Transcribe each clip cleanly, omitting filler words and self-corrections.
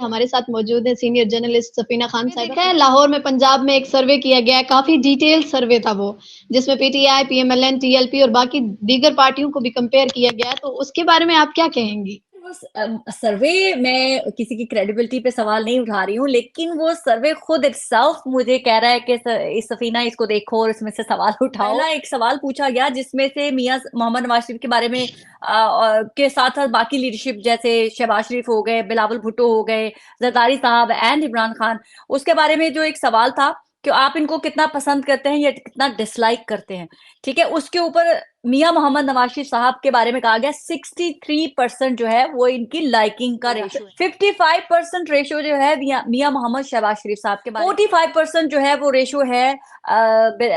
हमारे साथ मौजूद है सीनियर जर्नलिस्ट सफीना खान साहब। है लाहौर में पंजाब में एक सर्वे किया गया है, काफी डिटेल सर्वे था वो, जिसमें पीटीआई, पीएमएलएन, टीएलपी और बाकी दीगर पार्टियों को भी कंपेयर किया गया, तो उसके बारे में आप क्या कहेंगी? वो सर्वे, मैं किसी की क्रेडिबिलिटी पे सवाल नहीं उठा रही हूँ, लेकिन वो सर्वे खुद इटसेल्फ मुझे कह रहा है कि इस सफीना इसको देखो और इसमें से सवाल उठाओ। पहला एक सवाल पूछा गया जिसमें से मियां मोहम्मद नवाज शरीफ के बारे में के साथ साथ बाकी लीडरशिप जैसे शहबाज शरीफ हो गए, बिलावल भुट्टो हो गए, जरदारी साहब एंड इमरान खान, उसके बारे में जो एक सवाल था कि आप इनको कितना पसंद करते हैं या कितना डिसलाइक करते हैं। ठीक है, उसके ऊपर मियां मोहम्मद नवाज शरीफ साहब के बारे में कहा गया 63% जो है वो इनकी लाइकिंग का रेशो है। 55% रेशो जो है मियां मोहम्मद शहबाज शरीफ साहब के बारे में। 45% जो है वो रेशो है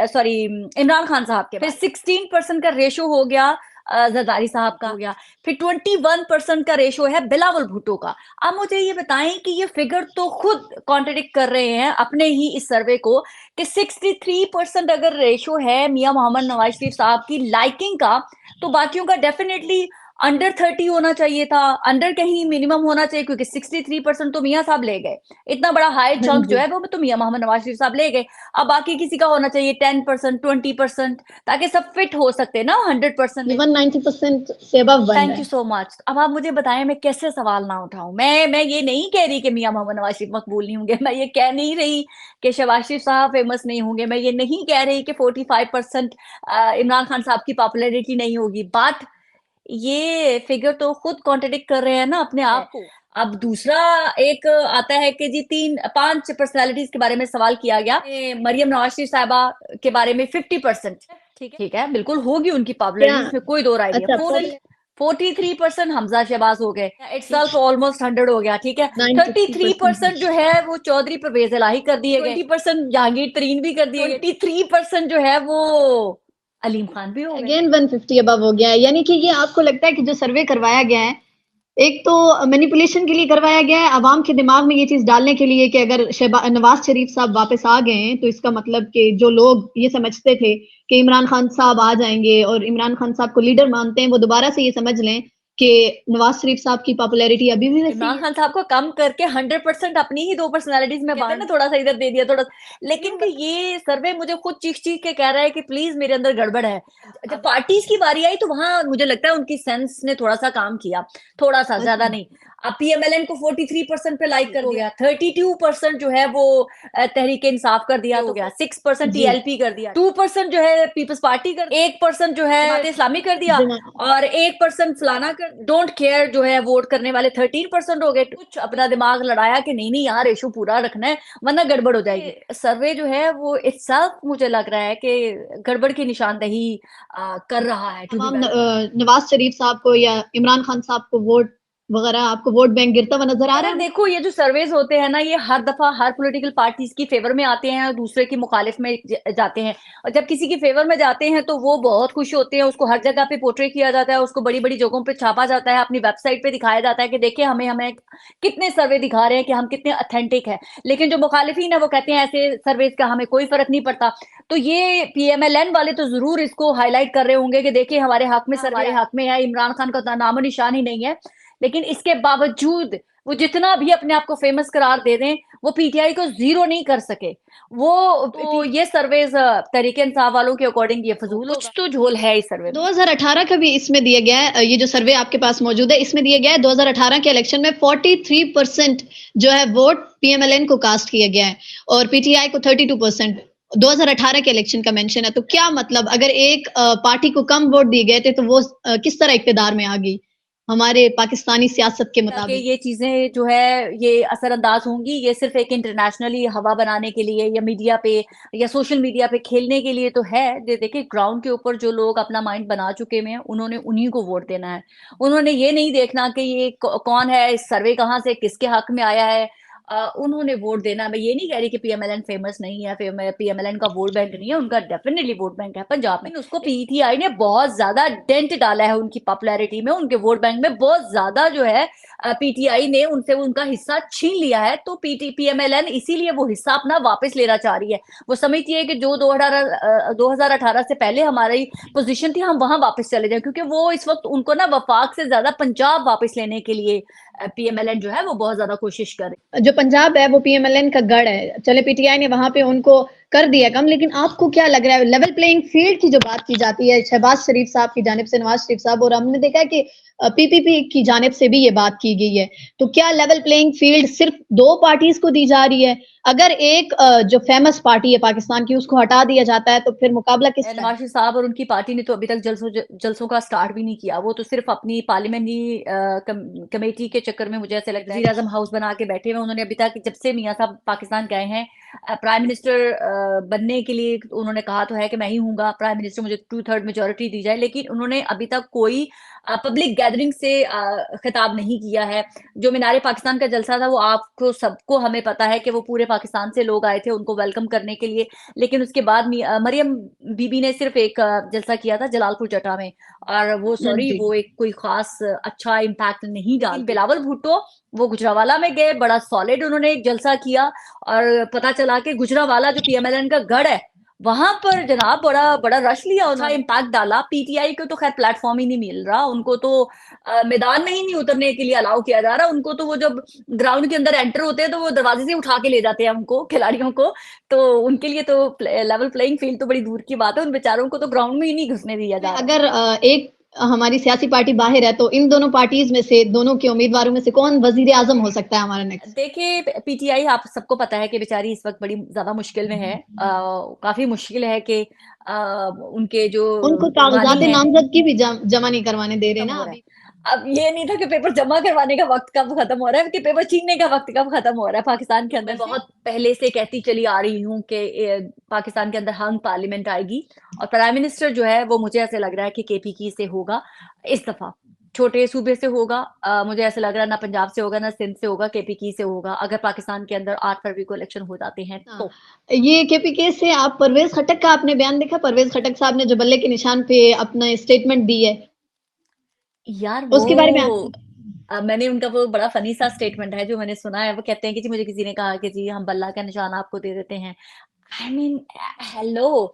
सॉरी इमरान खान साहब के। फिर 16% का रेशो हो गया जरदारी साहब का हो गया। फिर 21% का रेशो है बिलावल भुट्टो का। अब मुझे ये बताएं कि ये फिगर तो खुद कॉन्ट्रडिक्ट कर रहे हैं अपने ही इस सर्वे को कि 63% अगर रेशो है मियां मोहम्मद नवाज शरीफ साहब की लाइकिंग का, तो बाकियों का डेफिनेटली अंडर 30 होना चाहिए था, अंडर कहीं मिनिमम होना चाहिए, क्योंकि 63% तो मियां साहब ले गए। इतना बड़ा हाई चंक जो है वो तो मियां मोहम्मद नवाज शरीफ साहब ले गए। अब बाकी किसी का होना चाहिए 10%, 20%, ताकि सब फिट हो सकते ना 100%। 90% से अबव बन थैंक रहा यू है। So much. अब आप मुझे बताएं मैं कैसे सवाल ना उठाऊं। मैं ये नहीं कह रही कि मियां मोहम्मद नवाज शरीफ मकबूल नहीं होंगे, मैं ये कह नहीं रही कि शहबाज शरीफ साहब फेमस नहीं होंगे, मैं ये नहीं कह रही कि 45% इमरान खान साहब की पॉपुलैरिटी नहीं होगी, बट ये फिगर तो खुद कॉन्ट्रडिक्ट कर रहे हैं ना अपने आप को। अब दूसरा एक आता है कि जी 5 पर्सनालिटीज के बारे में सवाल किया गया। मरियम नवाज शरीफ साहबा के बारे में 50%। ठीक है, बिल्कुल होगी उनकी क्या? पॉपुलैरिटी, इसमें कोई दो राय नहीं अच्छा, है। 43% हमजा शहबाज हो गए, इटसेल्फ ऑलमोस्ट 100 हो गया। ठीक है, 33% जो है वो चौधरी परवेज इलाही कर दिए गए, 20% जहांगीर तरीन भी कर दिए गए, 23% जो है वो अलीम खान भी हो गए। अगेन 150 अबव हो गया है, यानी कि ये आपको लगता है कि जो सर्वे करवाया गया है, एक तो मैनिपुलेशन के लिए करवाया गया है, अवाम के दिमाग में ये चीज डालने के लिए कि अगर नवाज शरीफ साहब वापस आ गए हैं तो इसका मतलब कि जो लोग ये समझते थे कि इमरान खान साहब आ जाएंगे और इमरान खान साहब को लीडर मानते हैं, वो दोबारा से ये समझ लें कि नवाज शरीफ साहब की पॉपुलैरिटी अभी भी वैसी इमरान है। खान साहब को कम करके 100% अपनी ही दो पर्सनालिटीज में बांट ना, थोड़ा सा इधर दे दिया थोड़ा। लेकिन कि ये सर्वे मुझे खुद चीख चीख के कह रहा है कि प्लीज मेरे अंदर गड़बड़ है। जब पार्टीज की बारी आई तो वहां मुझे लगता है उनकी सेंस ने थोड़ा सा काम किया, थोड़ा सा, ज्यादा नहीं। अब पीएमएलएन को 43% पे लाइक कर दिया, 32% जो है वो तहरीक इंसाफ कर दिया, तो गया 6% टीएलपी कर दिया, 2% जो है पीपल्स पार्टी कर, 1% जो है इस्लामी कर दिया, और 1% फलाना कर, डोंट केयर जो है वोट करने वाले 13% हो गए। कुछ अपना दिमाग लड़ाया कि नहीं नहीं यार रेशो पूरा रखना है वरना गड़बड़ हो जाएगी। सर्वे जो है वो इटसेल्फ मुझे लग रहा है कि गड़बड़ की निशानदेही कर रहा है। तमाम नवाज शरीफ साहब को या इमरान खान साहब को वोट वगैरह, आपको वोट बैंक गिरता हुआ नजर आ रहा है? देखो ये जो सर्वेज होते हैं ना, ये हर दफा हर पॉलिटिकल पार्टीज की फेवर में आते हैं और दूसरे की मुखालिफ में जाते हैं। और जब किसी की फेवर में जाते हैं तो वो बहुत खुश होते हैं, उसको हर जगह पे पोर्ट्रे किया जाता है, उसको बड़ी बड़ी जगहों पे छापा जाता है, अपनी वेबसाइट पे दिखाया जाता है कि देखिए हमें हमें कितने सर्वे दिखा रहे हैं कि हम कितने ऑथेंटिक है। लेकिन जो मुखालिफिन है वो कहते हैं ऐसे सर्वेज का हमें कोई फर्क नहीं पड़ता। तो ये पीएमएलएन वाले तो जरूर इसको हाईलाइट कर रहे होंगे कि देखिए हमारे हक में सर्वे, हमारे हक में है, इमरान खान का नामो निशान ही नहीं है। लेकिन इसके बावजूद वो जितना भी अपने आप को फेमस करार दे दें, वो पीटीआई को जीरो नहीं कर सके। वो तो ये सर्वेज तहरीक इंसाफ वालों के अकॉर्डिंग ये फजूल, कुछ तो झोल है इस सर्वे में। 2018 का भी इसमें दिया गया है, ये जो सर्वे आपके पास मौजूद है इसमें दिया गया है 2018 के इलेक्शन में 43% जो है वोट पीएमएलएन को कास्ट किया गया है और पीटीआई को 32%। 2018 के इलेक्शन का मेंशन है, तो क्या मतलब अगर एक पार्टी को कम वोट दिए गए थे तो वो किस तरह इक्तदार में आ गई हमारे पाकिस्तानी सियासत के मुताबिक? ये चीजें जो है ये असरअंदाज होंगी, ये सिर्फ एक इंटरनेशनली हवा बनाने के लिए या मीडिया पे या सोशल मीडिया पे खेलने के लिए तो है। देखिए ग्राउंड के ऊपर जो लोग अपना माइंड बना चुके हैं उन्होंने उन्हीं को वोट देना है। उन्होंने ये नहीं देखना कि ये कौन है, इस सर्वे कहाँ से किसके हक में आया है, उन्होंने वोट देना। मैं ये नहीं कह रही कि पीएमएलएन फेमस नहीं है, पीएमएलएन का वोट बैंक नहीं है, उनका डेफिनेटली वोट बैंक है पंजाब में। उसको पीटीआई ने बहुत ज्यादा डेंट डाला है उनकी पॉपुलैरिटी में, उनके वोट बैंक में बहुत ज्यादा जो है पीटीआई ने उनसे उनका हिस्सा छीन लिया है। तो पीएमएलएन इसीलिए वो हिस्सा अपना वापस लेना चाह रही है। वो समझती है कि जो 2018 से पहले हमारी पोजीशन थी हम वहां वापस चले जाए, क्योंकि वो इस वक्त उनको ना वफाक से ज्यादा पंजाब वापस लेने के लिए PMLN जो है वो बहुत ज्यादा कोशिश कर रही जो पंजाब है वो पीएमएलएन का गढ़ है, चले पीटीआई ने वहां पे उनको कर दिया कम, लेकिन आपको क्या लग रहा है लेवल प्लेइंग फील्ड की जो बात की जाती है शहबाज शरीफ साहब की जानिब से, नवाज शरीफ साहब, और हमने देखा है कि पीपीपी की जानिब से भी ये बात की गई है, तो क्या लेवल प्लेइंग फील्ड सिर्फ दो पार्टीज को दी जा रही है? अगर एक जो फेमस पार्टी है पाकिस्तान की उसको हटा दिया जाता है तो फिर मुकाबला है। किसका है? नवाज शरीफ साहब और उनकी पार्टी ने तो अभी तक जलसों का स्टार्ट भी नहीं किया, वो तो सिर्फ अपनी पार्लियामेंट्री कमेटी के चक्कर में मुझे ऐसा लगता है वज़ीर आज़म हाउस बना के बैठे हुए। उन्होंने अभी तक जब से मियां साहब पाकिस्तान गए हैं प्राइम मिनिस्टर बनने के लिए उन्होंने कहा तो है कि मैं ही हूंगा प्राइम मिनिस्टर, मुझे 2/3 मेजोरिटी दी जाए, लेकिन उन्होंने अभी तक कोई पब्लिक गैदरिंग से खिताब नहीं किया है। जो मीनारे पाकिस्तान का जलसा था वो आपको सबको हमें पता है कि वो पूरे पाकिस्तान से लोग आए थे उनको वेलकम करने के लिए, लेकिन उसके बाद मरियम बीबी ने सिर्फ एक जलसा किया था जलालपुर चट्टा में, और वो सॉरी जी। वो एक कोई खास अच्छा इम्पैक्ट नहीं डाल। बिलावल भुट्टो वो गुजरावाला में गए, बड़ा सॉलिड उन्होंने एक जलसा किया और पता चला कि गुजरावाला जो पीएमएलएन का गढ़ है वहां पर जनाब बड़ा बड़ा रश लिया, उन्होंने इम्पैक्ट डाला। पीटीआई को तो खैर प्लेटफॉर्म ही नहीं मिल रहा, उनको तो मैदान में ही नहीं उतरने के लिए अलाउ किया जा रहा उनको, तो वो जब ग्राउंड के अंदर एंटर होते हैं तो वो दरवाजे से उठा के ले जाते हैं उनको खिलाड़ियों को, तो उनके लिए तो लेवल प्लेइंग फील्ड तो बड़ी दूर की बात है, उन बेचारों को तो ग्राउंड में ही नहीं घुसने दिया जा रहा। अगर एक हमारी सियासी पार्टी बाहर है तो इन दोनों पार्टीज में से, दोनों के उम्मीदवारों में से कौन वजीर आजम हो सकता है हमारा नेक्स्ट? देखिए पीटीआई आप सबको पता है कि बेचारी इस वक्त बड़ी ज्यादा मुश्किल में है, काफी मुश्किल है कि उनके जो उनको रूहानी कागजात है नामजदगी भी जमा नहीं करवाने दे रहे खत्म ना हो रहा है। अभी। अब ये नहीं था कि पेपर जमा करवाने का वक्त कब खत्म हो रहा है कि पेपर छीनने का वक्त कब खत्म हो रहा है पाकिस्तान के अंदर। बहुत पहले से कहती चली आ रही हूँ कि पाकिस्तान के अंदर हंग पार्लियामेंट आएगी और प्राइम मिनिस्टर जो है वो मुझे ऐसे लग रहा है कि केपीकी से होगा इस दफा, छोटे सूबे से होगा। मुझे ऐसा लग रहा है ना पंजाब से होगा ना सिंध से होगा, केपीकी से होगा अगर पाकिस्तान के अंदर 8 फरवरी को इलेक्शन हो जाते हैं तो। ये केपीके से आप परवेज खटक का आपने बयान देखा? परवेज खटक साहब ने जो बल्ले के निशान पे अपना स्टेटमेंट दी है, यार उसके बारे में आप मैंने उनका वो बड़ा फनी सा स्टेटमेंट है जो मैंने सुना है, वो कहते हैं कि जी मुझे किसी ने कहा कि जी हम बल्ला का निशान आपको दे देते हैं। आई मीन हेलो,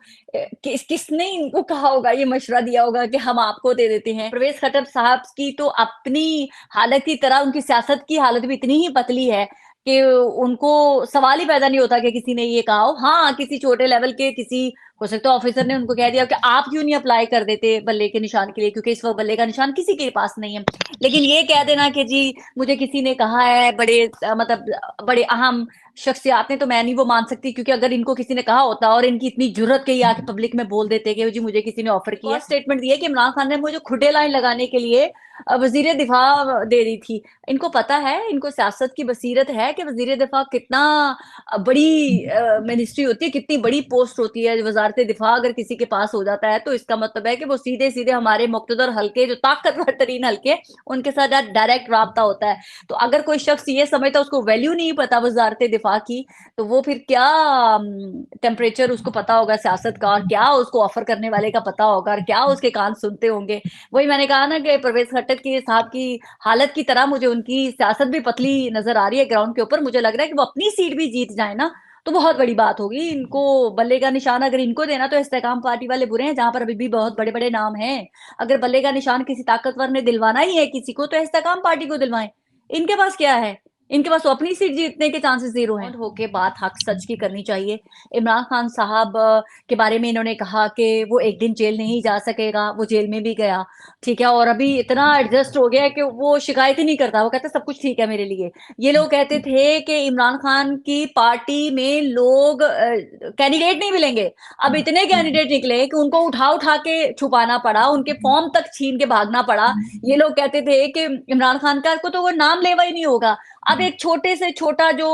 किसने इनको कहा होगा, ये मशवरा दिया होगा कि हम आपको दे देते हैं? परवेज खट्टर साहब की तो अपनी हालत की तरह उनकी सियासत की हालत भी इतनी ही पतली है कि उनको सवाल ही पैदा नहीं होता कि किसी ने ये कहा हो। हाँ किसी छोटे लेवल के किसी हो सकता है ऑफिसर ने उनको कह दिया कि आप क्यों नहीं अप्लाई कर देते बल्ले के निशान के लिए, क्योंकि इस वक्त बल्ले का निशान किसी के पास नहीं है। लेकिन ये कह देना कि जी मुझे किसी ने कहा है, बड़े मतलब बड़े अहम शख्सियात ने, तो मैं नहीं वो मान सकती, क्योंकि अगर इनको किसी ने कहा होता और इनकी इतनी जुर्रत के आके पब्लिक में बोल देते कि जी मुझे किसी ने ऑफर किया। स्टेटमेंट दिया कि इमरान खान ने मुझे खुडे लाइन लगाने के लिए वजीर दिफा दे दी थी। इनको पता है, इनको सियासत की बसीरत है कि वजीर दिफा कितना बड़ी मिनिस्ट्री होती है, कितनी बड़ी पोस्ट होती है। वजारत दिफा अगर किसी के पास हो जाता है तो इसका मतलब है कि वो सीधे सीधे हमारे मुक्तदर हल्के जो ताकतवर तरीन हल्के उनके साथ डायरेक्ट राब्ता होता है। तो अगर कोई शख्स ये समझता उसको वैल्यू नहीं पता वजारत दिफा की, तो वो फिर क्या टेम्परेचर उसको पता होगा सियासत का, और क्या उसको ऑफर करने वाले का पता होगा, और क्या उसके कान सुनते होंगे। वही मैंने कहा ना कि परवेज खट्टर की साहब की हालत की तरह मुझे उनकी सियासत भी पतली नजर आ रही है ग्राउंड के ऊपर। मुझे लग रहा है कि वो अपनी सीट भी जीत जाए ना तो बहुत बड़ी बात होगी। इनको बल्ले का निशान अगर इनको देना तो इस्तेकाम पार्टी वाले बुरे हैं, जहां पर अभी भी बहुत बड़े बड़े नाम हैं। अगर बल्ले का निशान किसी ताकतवर ने दिलवाना ही है किसी को तो इस्तेकाम पार्टी को दिलवाएं। इनके पास क्या है, इनके पास तो अपनी सीट जीतने के चांसेस जीरो हैं। होके बात हक सच की करनी चाहिए। इमरान खान साहब के बारे में इन्होंने कहा कि वो एक दिन जेल नहीं जा सकेगा, वो जेल में भी गया, ठीक है, और अभी इतना एडजस्ट हो गया है कि वो शिकायत ही नहीं करता, वो कहता सब कुछ ठीक है मेरे लिए। ये लोग कहते थे कि इमरान खान की पार्टी में लोग कैंडिडेट नहीं मिलेंगे, अब इतने कैंडिडेट निकले कि उनको उठा उठा के छुपाना पड़ा, उनके फॉर्म तक छीन के भागना पड़ा। ये लोग कहते थे कि इमरान खान का को तो वो नाम लेवा ही नहीं होगा। अब एक छोटे से छोटा जो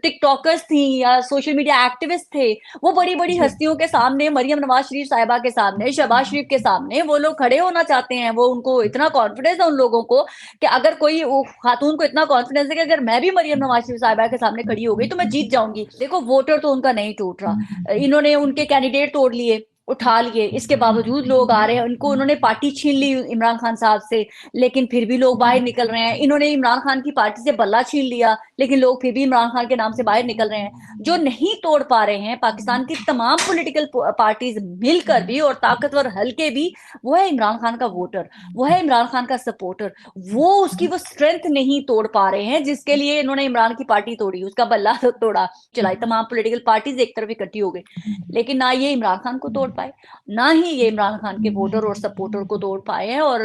टिकटॉकर्स थी या सोशल मीडिया एक्टिविस्ट थे, वो बड़ी बड़ी हस्तियों के सामने, मरियम नवाज शरीफ साहिबा के सामने, शहबाज शरीफ के सामने वो लोग खड़े होना चाहते हैं। वो उनको इतना कॉन्फिडेंस है उन लोगों को कि अगर कोई खातून को इतना कॉन्फिडेंस है कि अगर मैं भी मरियम नवाज शरीफ साहिबा के सामने खड़ी हो गई तो मैं जीत जाऊंगी। देखो वोटर तो उनका नहीं टूट रहा, इन्होंने उनके कैंडिडेट तोड़ लिए, उठा लिए, इसके बावजूद लोग आ रहे हैं, उनको उन्होंने पार्टी छीन ली इमरान खान साहब से, लेकिन फिर भी लोग बाहर निकल रहे हैं। इन्होंने इमरान खान की पार्टी से बल्ला छीन लिया, लेकिन लोग फिर भी इमरान खान के नाम से बाहर निकल रहे हैं। जो नहीं तोड़ पा रहे हैं पाकिस्तान की तमाम पॉलिटिकल पार्टीज मिलकर भी और ताकतवर हल्के भी, वो है इमरान खान का वोटर, वो है इमरान खान का सपोर्टर। वो उसकी वो स्ट्रेंथ नहीं तोड़ पा रहे हैं जिसके लिए इन्होंने इमरान की पार्टी तोड़ी, उसका बल्ला तोड़ा, चलाई। तमाम पॉलिटिकल पार्टीज एक तरफ इकट्ठी हो गई, लेकिन ना ये इमरान खान को तोड़ पाए, ना ही ये इमरान खान के वोटर और सपोर्टर को तोड़ पाए हैं। और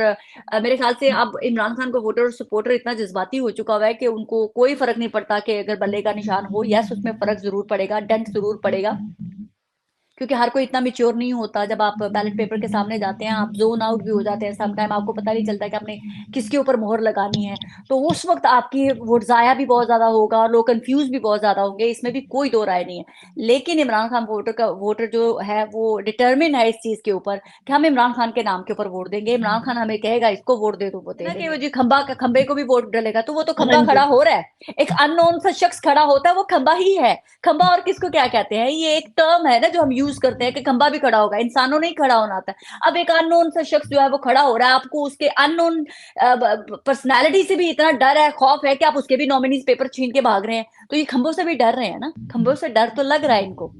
मेरे ख्याल से अब इमरान खान को वोटर और सपोर्टर इतना जज्बाती हो चुका हुआ है कि उनको कोई फर्क नहीं पड़ता कि अगर बल्ले का निशान हो, यस उसमें फर्क जरूर पड़ेगा, डेंट जरूर पड़ेगा, क्योंकि हर कोई इतना मिच्योर नहीं होता। जब आप बैलेट पेपर के सामने जाते हैं आप जोन आउट भी हो जाते हैं, सम टाइम आपको पता नहीं चलता कि आपने किसके ऊपर मोहर लगानी है, तो उस वक्त आपकी वोट जाया भी बहुत ज्यादा होगा और लोग कंफ्यूज भी बहुत ज्यादा होंगे, इसमें भी कोई दो राय नहीं है। लेकिन इमरान खान वोटर जो है वो डिटर्मिन है इस चीज के ऊपर कि हम इमरान खान के नाम के ऊपर वोट देंगे, इमरान खान हमें कहेगा इसको वोट दे दो, वो दे देंगे। जी खंबे को भी वोट डलेगा, तो वो तो खंबा खड़ा हो रहा है, एक अननोन सा शख्स खड़ा होता है, वो खंबा ही है। खंबा और किसको क्या कहते हैं, ये एक टर्म है ना जो हम यूज करते हैं कि खंबा भी खड़ा होगा, इंसानों ने ही खड़ा होना आता है। अब एक अननोन सा शख्स जो है वो खड़ा हो रहा है, आपको उसके अननोन पर्सनैलिटी से भी इतना डर है, खौफ है कि आप उसके भी नॉमिनीज पेपर छीन के भाग रहे हैं, तो ये खंबों से भी डर रहे हैं ना, खंबों से डर तो लग रहा है इनको।